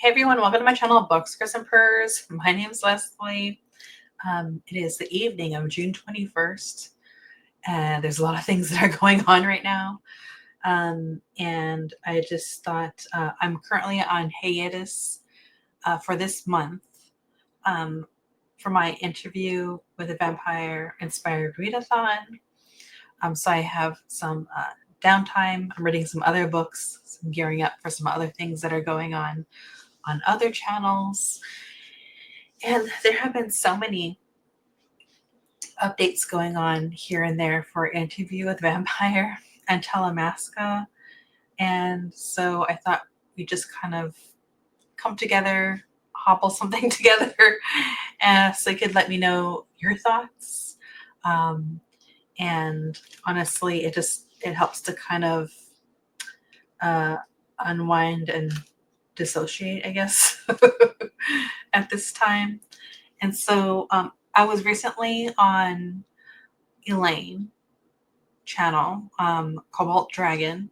Hey everyone, welcome to my channel, Books, Chris and Purrs. My name's Leslie. It is the evening of June 21st, and there's a lot of things that are going on right now. And I just thought I'm currently on hiatus for this month for my interview with a vampire-inspired readathon. So I have some downtime. I'm reading some other books, some gearing up for some other things that are going on other channels. And there have been so many updates going on here and there for Interview with Vampire and Talamasca. And so I thought we'd just kind of come together, hobble something together, so you could let me know your thoughts. And honestly, it helps to kind of unwind and dissociate, I guess, at this time. And so I was recently on Elaine channel, Cobalt Dragon,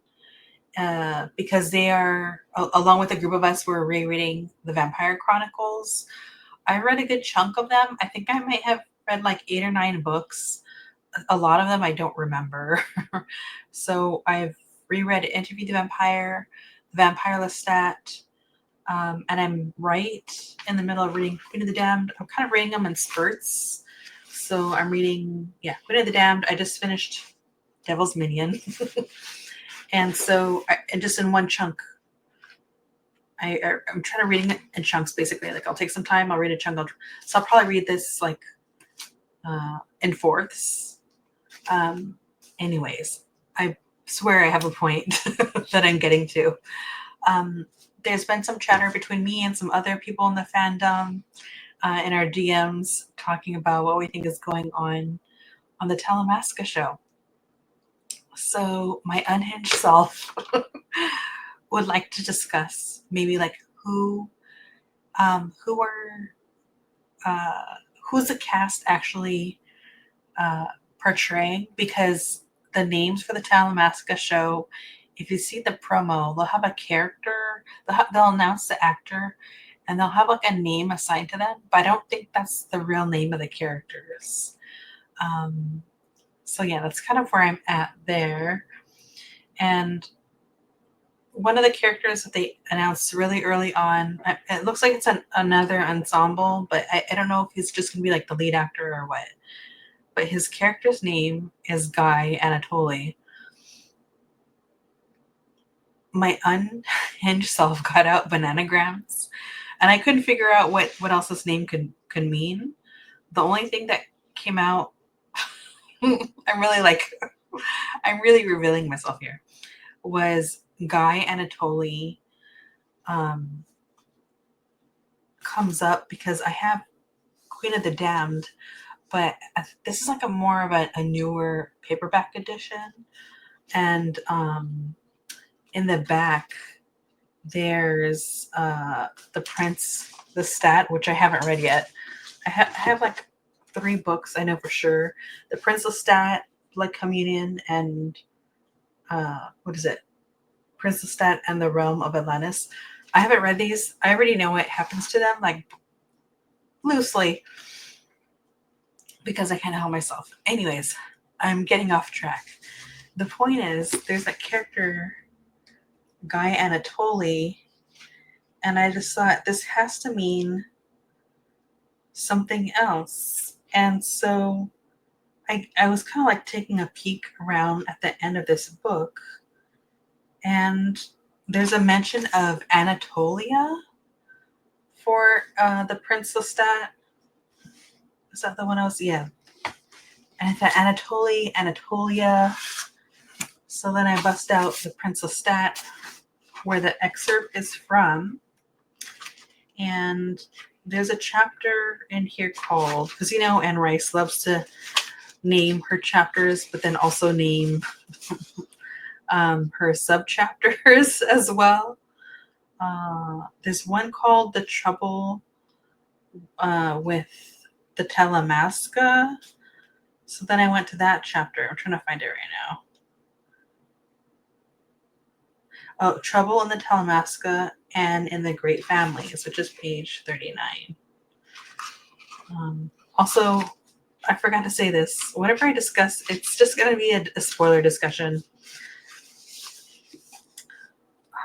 because they are, along with a group of us, we're rereading the Vampire Chronicles. I read a good chunk of them. I think I might have read like 8 or 9 books. A lot of them I don't remember. So I've reread Interview the Vampire Lestat, and I'm right in the middle of reading Queen of the Damned. I'm kind of reading them in spurts. So I'm reading, Queen of the Damned. I just finished Devil's Minion. And so, and just in one chunk, I'm trying to read it in chunks, basically. Like I'll take some time, I'll read a chunk. So I'll probably read this like in fourths. Anyways, I swear I have a point that I'm getting to. There's been some chatter between me and some other people in the fandom in our DMs talking about what we think is going on the Talamasca show. So my unhinged self would like to discuss maybe like who's the cast actually portraying, because the names for the Talamasca show, if you see the promo, they'll have a character, they'll announce the actor, and they'll have like a name assigned to them, but I don't think that's the real name of the characters. So yeah, that's kind of where I'm at there. And one of the characters that they announced really early on, it looks like it's another ensemble, but I don't know if he's just going to be like the lead actor or what. But his character's name is Guy Anatoli. My unhinged self got out bananagrams, and I couldn't figure out what else this name could mean. The only thing that came out, I'm really revealing myself here, was Guy Anatoli comes up because I have Queen of the Damned, but this is like a more of a newer paperback edition. And in the back, there's the Prince, Lestat, which I haven't read yet. I have like 3 books I know for sure. The Prince Lestat, Blood Communion, and what is it? Prince Lestat and the Realm of Atlantis. I haven't read these. I already know what happens to them, like loosely, because I can't help myself. Anyways, I'm getting off track. The point is, there's that character, Guy Anatoli, and I just thought this has to mean something else. And so I was kind of like taking a peek around at the end of this book, and there's a mention of Anatolia for the Prince Lestat. Is that the one I was? Yeah. And I thought Anatolia. So then I bust out the Prince Lestat, where the excerpt is from. And there's a chapter in here called, because Anne Rice loves to name her chapters, but then also name her sub-chapters as well. There's one called The Trouble with the Talamasca. So then I went to that chapter. I'm trying to find it right now. Oh, Trouble in the Talamasca and in the Great Families, which is page 39. Also, I forgot to say this. Whatever I discuss, it's just going to be a spoiler discussion.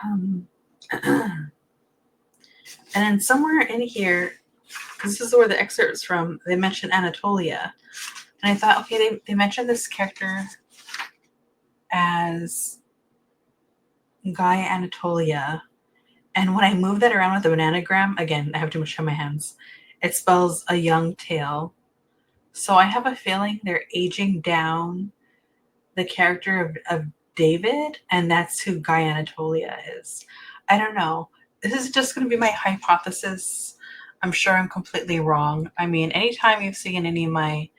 And then somewhere in here, because this is where the excerpt's from, they mention Anatolia. And I thought, okay, they mentioned this character as Guy Anatolia. And when I move that around with the bananagram, again, I have too much on my hands, it spells a young tale. So I have a feeling they're aging down the character of David, and that's who Guy Anatolia is. I don't know. This is just going to be my hypothesis. I'm sure I'm completely wrong. I mean, anytime you've seen any of my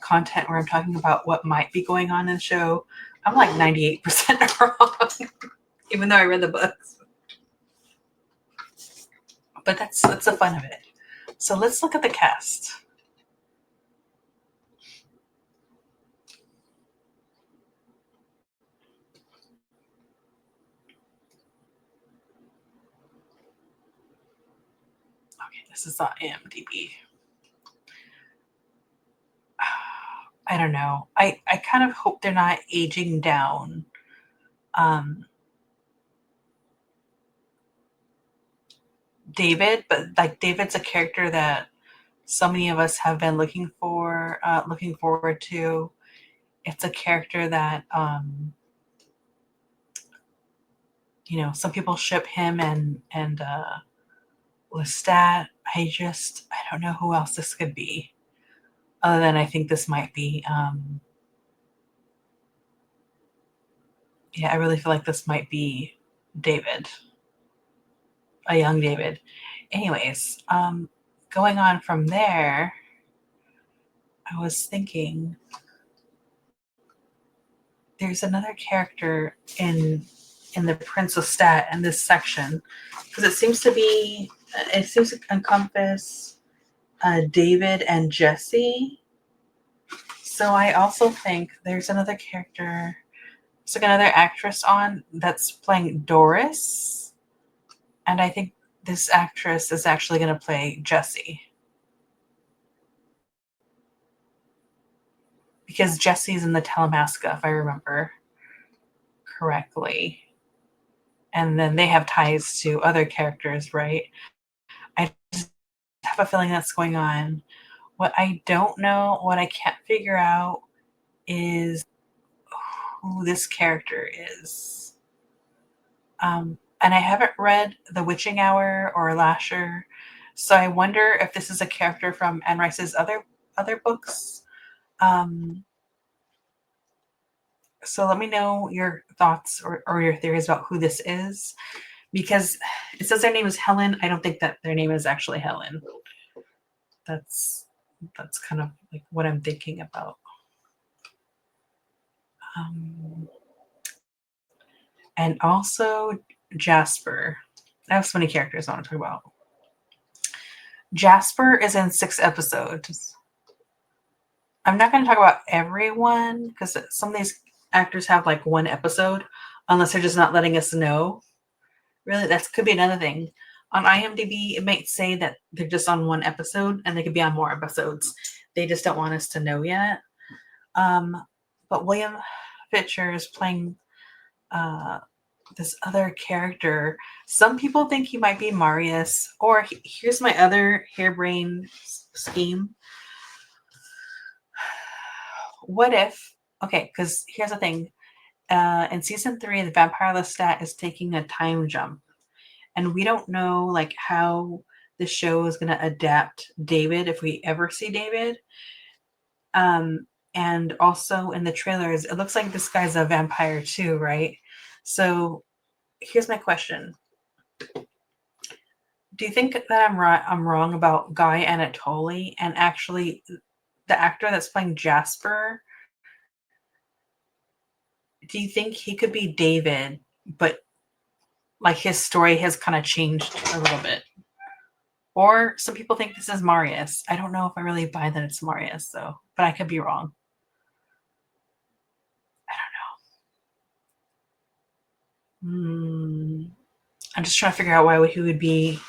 content where I'm talking about what might be going on in the show, I'm like 98% wrong, even though I read the books. But that's the fun of it. So let's look at the cast. Okay, this is on IMDb. I don't know. I kind of hope they're not aging down. David, but like David's a character that so many of us have been looking forward to. It's a character that some people ship him and Lestat. I don't know who else this could be, other than I think this might be. I really feel like this might be David, a young David. Anyways, going on from there, I was thinking there's another character in the Prince of Stat in this section, because it seems to encompass David and Jesse. So I also think there's another character. It's like another actress on that's playing Doris, and I think this actress is actually going to play Jesse, because Jesse's in the Talamasca, if I remember correctly. And then they have ties to other characters, right? I just have a feeling that's going on. What I don't know, what I can't figure out is who this character is. And I haven't read The Witching Hour or Lasher, so I wonder if this is a character from Anne Rice's other books. So let me know your thoughts or your theories about who this is, because it says their name is Helen. I don't think that their name is actually Helen. That's kind of like what I'm thinking about. And also Jasper. I have so many characters I want to talk about. Jasper is in 6 episodes. I'm not going to talk about everyone because some of these actors have like 1 episode, unless they're just not letting us know. Really, that could be another thing. On IMDb, it might say that they're just on 1 episode and they could be on more episodes. They just don't want us to know yet. But William Fitcher is playing this other character. Some people think he might be Marius, or here's my other harebrained scheme. What if, okay, because here's the thing. In season 3, the Vampire Lestat is taking a time jump. And we don't know like how the show is going to adapt David, if we ever see David. And also in the trailers, it looks like this guy's a vampire too, right? So here's my question. Do you think that I'm wrong about Guy Anatoly, and actually the actor that's playing Jasper? Do you think he could be David, but like his story has kind of changed a little bit? Or some people think this is Marius. I don't know if I really buy that it's Marius, though, but I could be wrong. I I'm just trying to figure out why he would be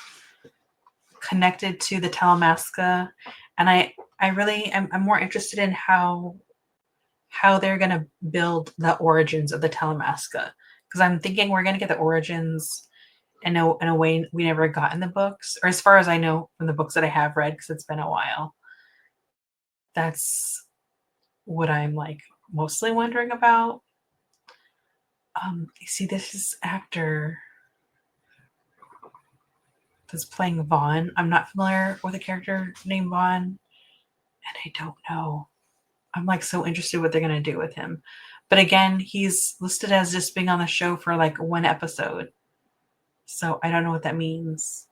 connected to the Talamasca, and I really I'm more interested in how they're gonna build the origins of the Talamasca, because I'm thinking we're gonna get the origins in a way we never got in the books, or as far as I know from the books that I have read, because it's been a while. That's what I'm like mostly wondering about. You see, this is actor that's playing Vaughn. I'm not familiar with a character named Vaughn, and I don't know. I'm like so interested what they're gonna do with him. But again, he's listed as just being on the show for like one episode. So I don't know what that means.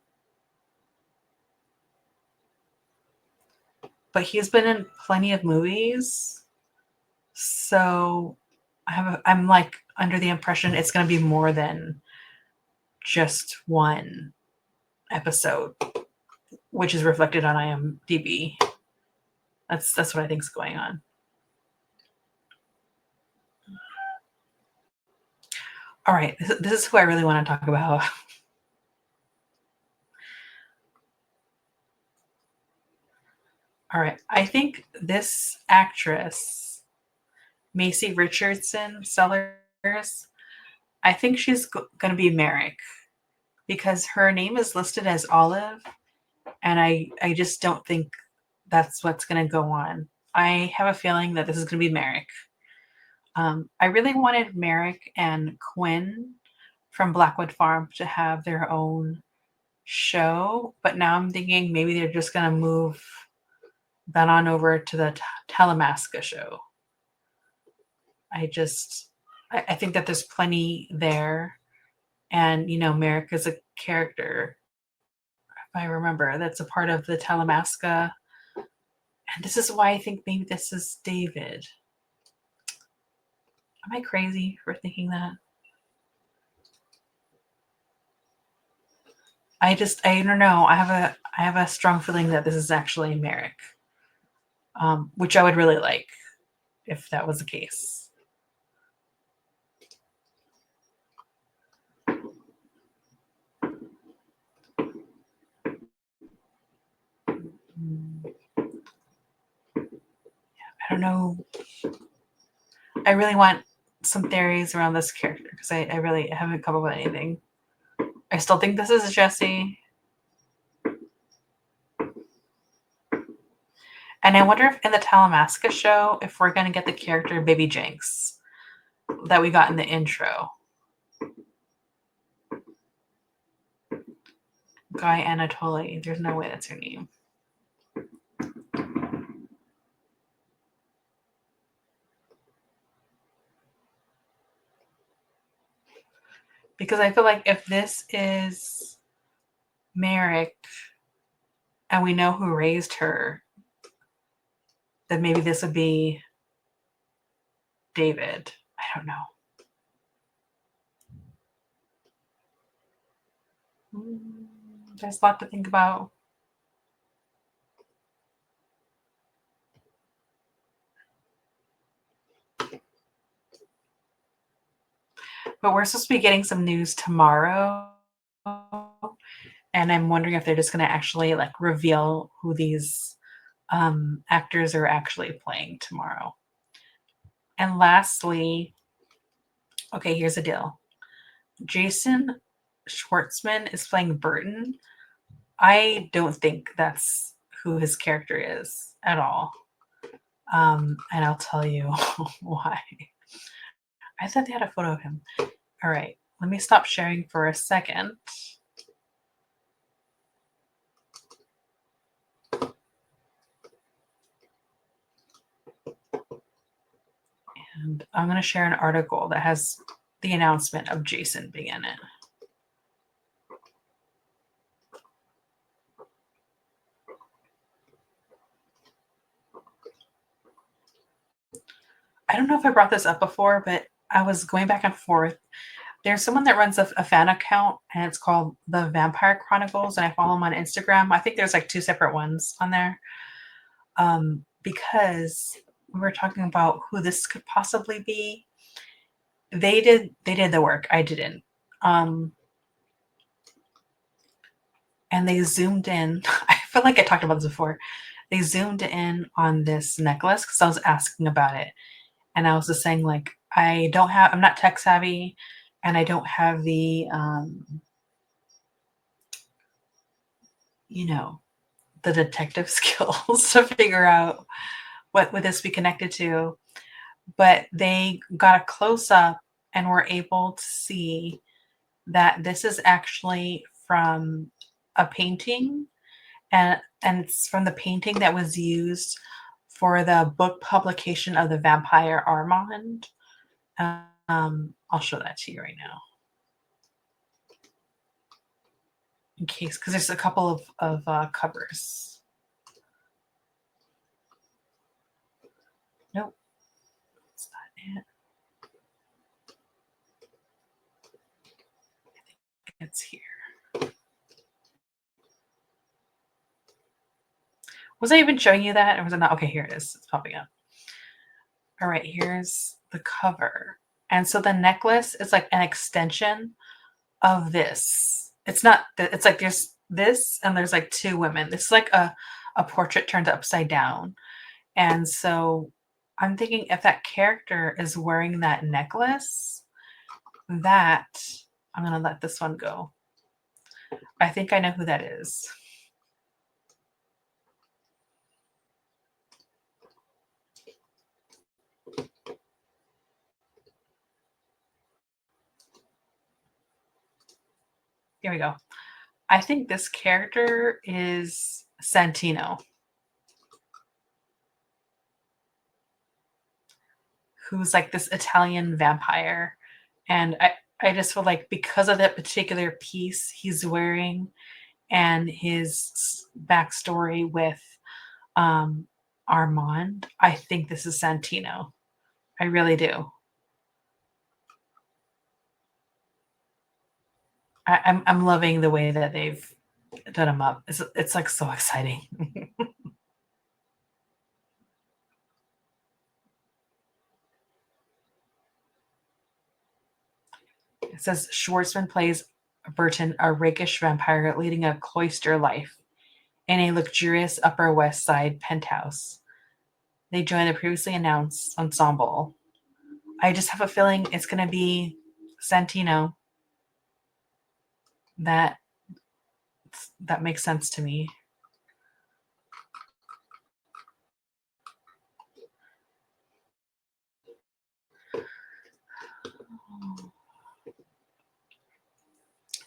But he's been in plenty of movies. So I'm like under the impression it's gonna be more than just one episode, which is reflected on IMDb. That's what I think is going on. All right, this is who I really want to talk about. All right, I think this actress, Macy Richardson Sellers, I think she's going to be Merrick because her name is listed as Olive, and I just don't think that's what's going to go on. I have a feeling that this is going to be Merrick. I really wanted Merrick and Quinn from Blackwood Farm to have their own show, but now I'm thinking maybe they're just going to move that on over to the Talamasca show. I think that there's plenty there, and Merrick is a character, if I remember, that's a part of the Talamasca, and this is why I think maybe this is David. Am I crazy for thinking that? I don't know. I have a strong feeling that this is actually Merrick, which I would really like if that was the case. I don't know. I really want some theories around this character because I really haven't come up with anything. I still think this is Jesse. And I wonder if in the Talamasca show, if we're going to get the character Baby Jinx that we got in the intro. Guy Anatoly. There's no way that's her name. Because I feel like if this is Merrick and we know who raised her, then maybe this would be David. I don't know. There's a lot to think about. But we're supposed to be getting some news tomorrow. And I'm wondering if they're just going to actually like reveal who these actors are actually playing tomorrow. And lastly, okay, here's the deal. Jason Schwartzman is playing Burton. I don't think that's who his character is at all. And I'll tell you why. I thought they had a photo of him. All right, let me stop sharing for a second. And I'm going to share an article that has the announcement of Jason being in it. I don't know if I brought this up before, but I was going back and forth. There's someone that runs a fan account, and it's called the Vampire Chronicles, and I follow them on Instagram. I think there's like 2 separate ones on there. Because we were talking about who this could possibly be. They did the work. I didn't. and they zoomed in. I feel like I talked about this before. They zoomed in on this necklace because I was asking about it, and I was just saying like I'm not tech savvy, and I don't have the you know the detective skills to figure out what would this be connected to. But they got a close up and were able to see that this is actually from a painting, and it's from the painting that was used for the book publication of the vampire Armand. I'll show that to you right now in case, because there's a couple of covers. Nope, that's not it. I think it's here. Was I even showing you that, or was it not? Okay, here it is. It's popping up. All right, here's the cover. And so the necklace is like an extension of this. It's not, it's like there's this and there's like two women. It's like a portrait turned upside down. And so I'm thinking if that character is wearing that necklace, that I'm going to let this one go. I think I know who that is. Here we go. I think this character is Santino, who's like this Italian vampire. And I just feel like because of that particular piece he's wearing and his backstory with um, Armand, I think this is Santino. I really do. I'm loving the way that they've done him up. It's like so exciting. It says Schwartzman plays Burton, a rakish vampire leading a cloister life in a luxurious Upper West Side penthouse. They join the previously announced ensemble. I just have a feeling it's going to be Santino. That that makes sense to me.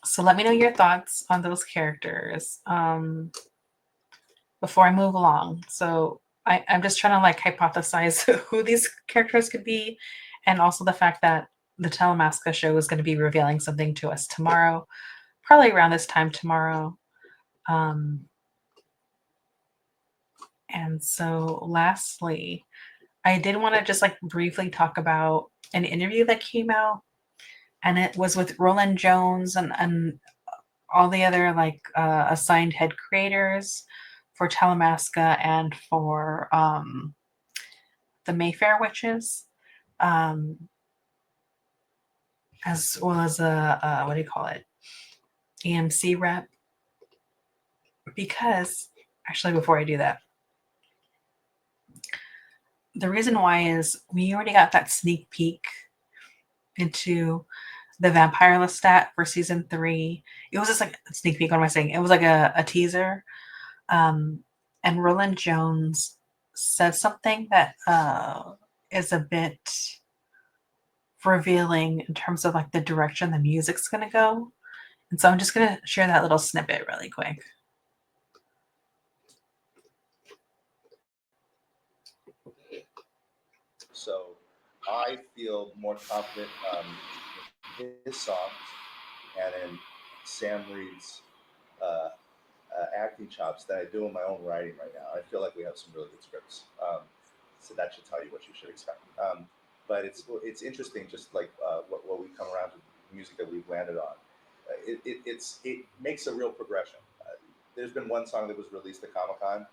So let me know your thoughts on those characters before I move along. So I'm just trying to like hypothesize who these characters could be, and also the fact that the Talamasca show is going to be revealing something to us tomorrow, probably around this time tomorrow. Um, and so, lastly, I did want to just like briefly talk about an interview that came out, and it was with Roland Jones and all the other like assigned head creators for Talamasca and for the Mayfair Witches, um, as well as a what do you call it, AMC rep. Because actually, before I do that, the reason why is we already got that sneak peek into the Vampire Lestat for season 3. It was just like a sneak peek. What am I saying? It was like a teaser. Um, and Roland Jones said something that is a bit revealing in terms of like the direction the music's going to go. And so I'm just going to share that little snippet really quick. So I feel more confident in his songs and in Sam Reed's uh, acting chops than I do in my own writing right now. I feel like we have some really good scripts. So that should tell you what you should expect. But it's interesting, just like what we come around to the music that we've landed on. It makes a real progression. There's been one song that was released at Comic Con.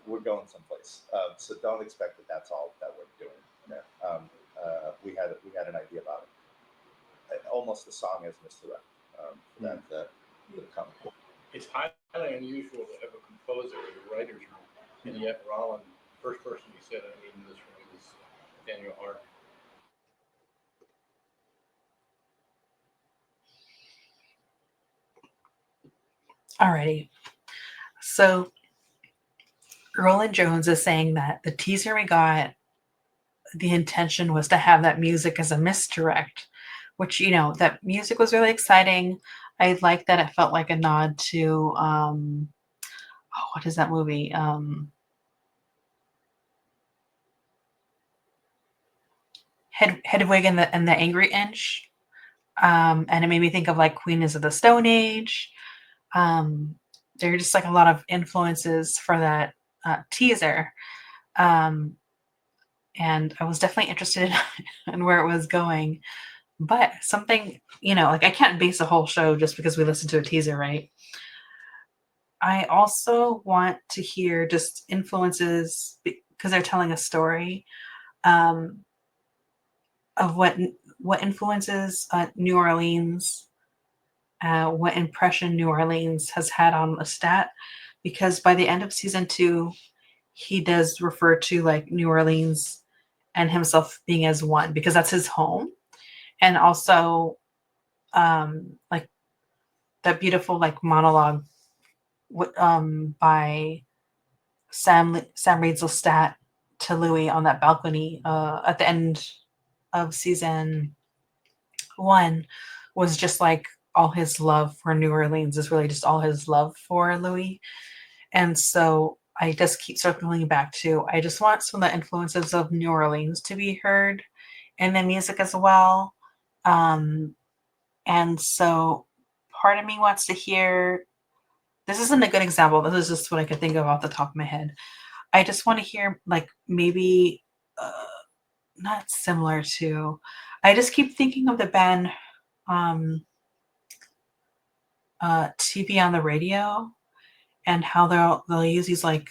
We're going someplace. So don't expect that that's all that we're doing there. We had an idea about it. Almost the song as Mr. Rep for that for the comic book. It's highly unusual to have a composer as a writer's room, and yet Rollin, first person you said I need in this room is Daniel Hart. Alrighty. So Roland Jones is saying that the teaser we got, the intention was to have that music as a misdirect, which, that music was really exciting. I like that it felt like a nod to, oh, what is that movie? Hedwig and the Angry Inch. And it made me think of like Queen is of the Stone Age. Um, there are just like a lot of influences for that teaser. Um, and I was definitely interested in where it was going. But something, like I can't base a whole show just because we listened to a teaser, right? I also want to hear just influences because they're telling a story um, of what influences New Orleans, what impression New Orleans has had on Lestat. Because by the end of season 2, he does refer to like New Orleans and himself being as one because that's his home, and also like that beautiful like monologue by Sam reads Lestat to Louis on that balcony at the end of season 1 was just like all his love for New Orleans is really just all his love for Louis. And so I just keep circling back to I just want some of the influences of New Orleans to be heard in the music as well. Um, and so part of me wants to hear this isn't a good example. This is just what I could think of off the top of my head. I just want to hear like maybe not similar to. I just keep thinking of the band um, TV on the radio and how they'll use these like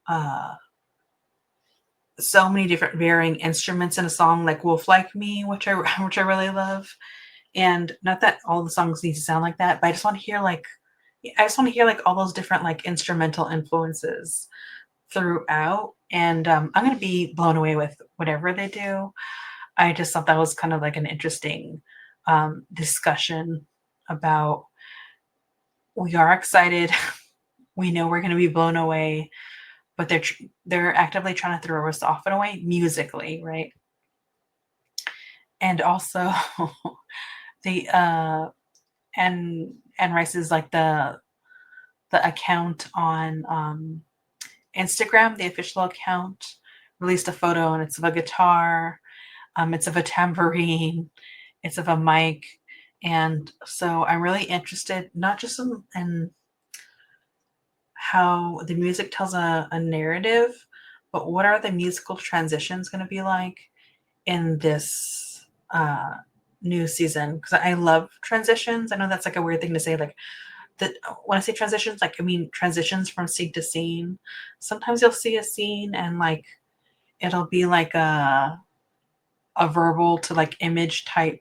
uh, so many different varying instruments in a song, like "Wolf Like Me," which I which I really love. And not that all the songs need to sound like that, but I just want to hear like all those different like instrumental influences throughout. And I'm going to be blown away with whatever they do. I just thought that was kind of like an interesting discussion about we are excited. We know we're going to be blown away, but they're actively trying to throw us off in a way musically, right? And also the and Rice is like the account on Instagram, the official account released a photo and it's of a guitar, it's of a tambourine, it's of a mic. And so I'm really interested, not just in how the music tells a narrative, but what are the musical transitions going to be like in this new season? Because I love transitions. I know that's like a weird thing to say, like that when I say transitions, like I mean transitions from scene to scene. Sometimes you'll see a scene and like it'll be like a verbal to like image type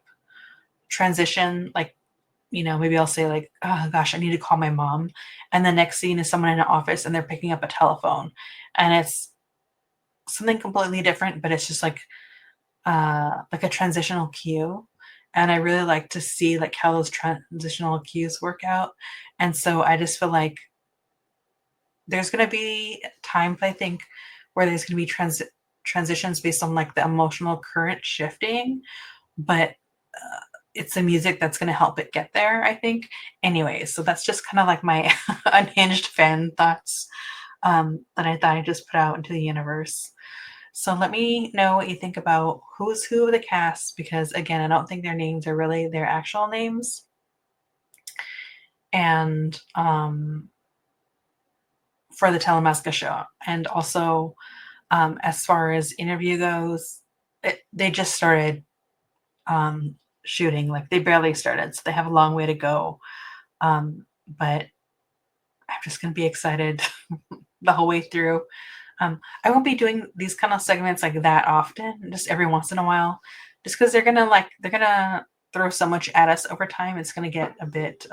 transition. Like, maybe I'll say like, oh gosh, I need to call my mom. And the next scene is someone in an office and they're picking up a telephone. And it's something completely different, but it's just like a transitional cue. And I really like to see like how those transitional cues work out. And so I just feel like there's going to be times I think where there's going to be transitions based on like the emotional current shifting, but it's the music that's going to help it get there, I think. Anyway, so that's just kind of like my unhinged fan thoughts that I thought I just put out into the universe. So let me know what you think about who's who of the cast, because again, I don't think their names are really their actual names. And for the Talamasca show. And also, as far as interview goes, they just started shooting, like they barely started, so they have a long way to go. But I'm just going to be excited the whole way through. I won't be doing these kind of segments like that often, just every once in a while, just because they're gonna throw so much at us over time. It's gonna get a bit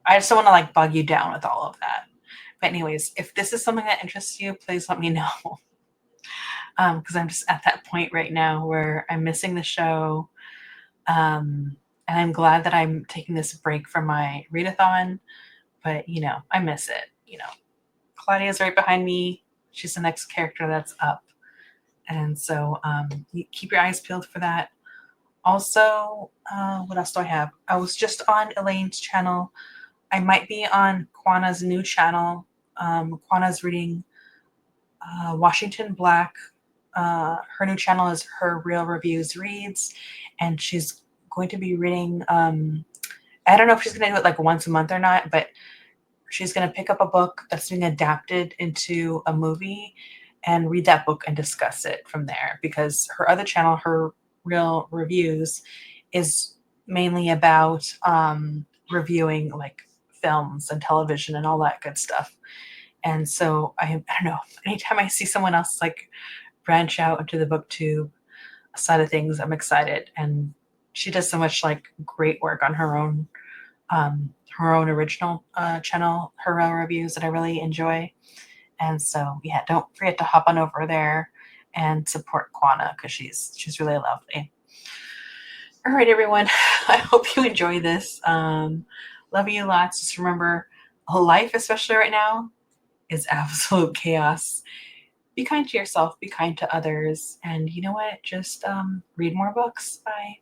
I just don't want to like bug you down with all of that. But anyways, if this is something that interests you, please let me know. Because I'm just at that point right now where I'm missing the show. And I'm glad that I'm taking this break from my readathon, but I miss it. Claudia's right behind me. She's the next character that's up. And so you keep your eyes peeled for that. Also, what else do I have? I was just on Elaine's channel. I might be on Quanna's new channel. Quanna's reading Washington Black. Her new channel is Her Real Reviews Reads, and she's going to be reading. I don't know if she's going to do it like once a month or not, but she's going to pick up a book that's being adapted into a movie and read that book and discuss it from there. Because her other channel, Her Real Reviews, is mainly about reviewing like films and television and all that good stuff. And so I don't know, anytime I see someone else like branch out into the booktube side of things, I'm excited. And she does so much like great work on her own original channel, Her Real Reviews, that I really enjoy. And so yeah, don't forget to hop on over there and support Quanna because she's really lovely. All right, everyone. I hope you enjoy this. Love you lots. Just remember, life, especially right now, is absolute chaos. Be kind to yourself, be kind to others, and you know what? Just read more books. Bye.